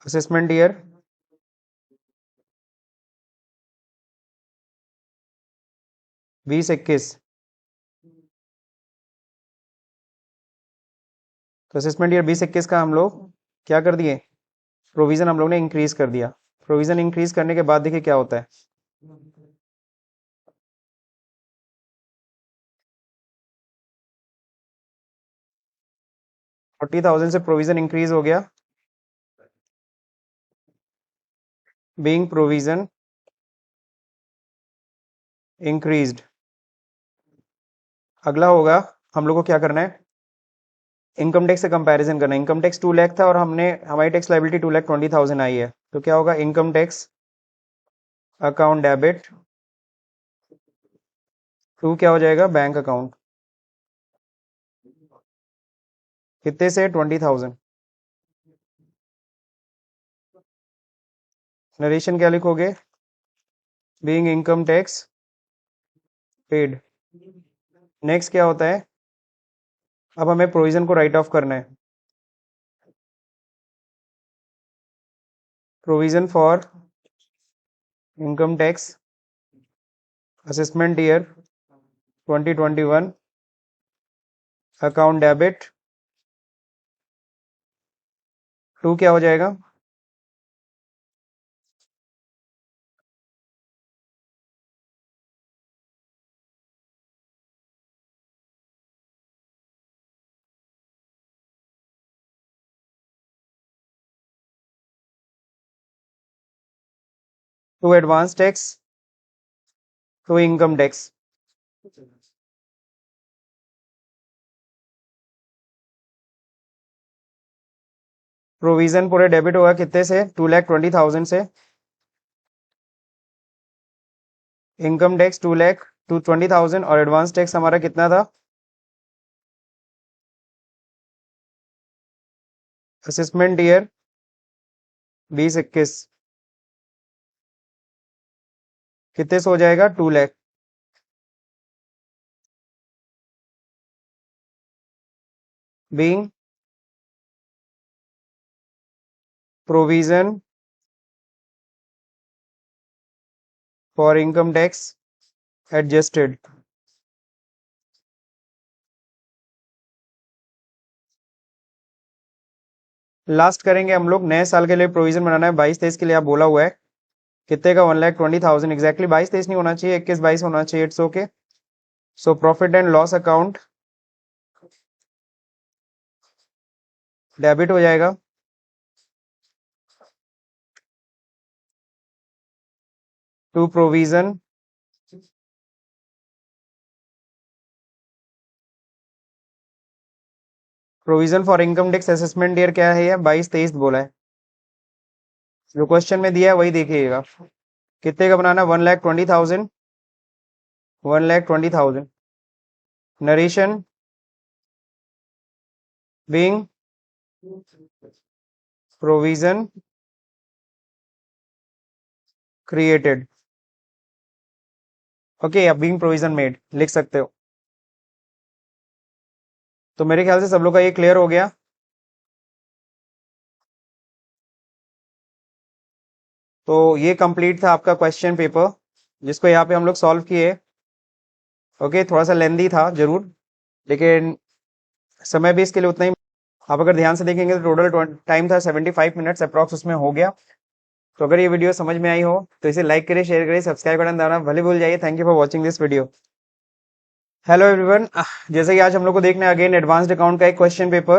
Speaker 1: assessment year 2021। तो असेसमेंट ईयर 2021 का हम लोग क्या कर दिए, प्रोविजन हम लोग ने इंक्रीज कर दिया। प्रोविजन इंक्रीज करने के बाद देखिए क्या होता है, 40,000 से प्रोविजन इंक्रीज हो गया, बीइंग प्रोविजन इंक्रीज्ड। अगला होगा हम लोग को क्या करना है, इनकम टैक्स से कंपैरिजन करना है। इनकम टैक्स 2 लाख था और हमने हमारी टैक्स लायबिलिटी 2,20,000 आई है, तो क्या होगा, income tax account debit to क्या हो जाएगा, बैंक अकाउंट। कितने से, 20,000। नरेशन क्या लिखोगे, being income tax paid. Next क्या होता है, अब हमें प्रोविजन को राइट ऑफ करना है। Provision for income tax assessment year 2021 account debit to क्या हो जाएगा, to advance tax to income tax. Provision पूरे डेबिट होगा कितने से? 2,20,000 से। इनकम टैक्स 2,20,000 और एडवांस टैक्स हमारा कितना था? असेसमेंट ईयर 2021 कितने से हो जाएगा? 2 lakh. Being provision for income tax adjusted. Last करेंगे हम लोग, नए साल के लिए प्रोविजन बनाना है 22-23 के लिए, आप बोला हुआ है कितने का? 1,20,000 एग्जैक्टली 22-23 नहीं होना चाहिए, 21-22 होना चाहिए। It's okay. So profit and loss account debit हो जाएगा to provision for income tax assessment year क्या है? 22-23 बोला है, जो क्वेश्चन में दिया है वही देखिएगा। कितने का बनाना? 1,20,000। 1,20,000 narration being provision created. Okay, अब बीइंग प्रोविजन मेड लिख सकते हो। तो मेरे ख्याल से सब लोग का ये क्लियर हो गया। तो ये कंप्लीट था आपका क्वेश्चन पेपर, जिसको यहाँ पे हम लोग सॉल्व किए। ओके, थोड़ा सा लेंदी था जरूर, लेकिन समय भी इसके लिए उतना ही। आप अगर ध्यान से देखेंगे तो टोटल टाइम था 75 मिनट्स अप्रॉक्स, उसमें हो गया। तो अगर ये वीडियो समझ में आई हो तो इसे लाइक करिए, शेयर करिए, सब्सक्राइब बटन दबाना भले भूल जाइए। Thank you for watching this video. Hello everyone, जैसे कि आज हम लोग को देखना है अगेन एडवांस्ड अकाउंट का एक क्वेश्चन पेपर।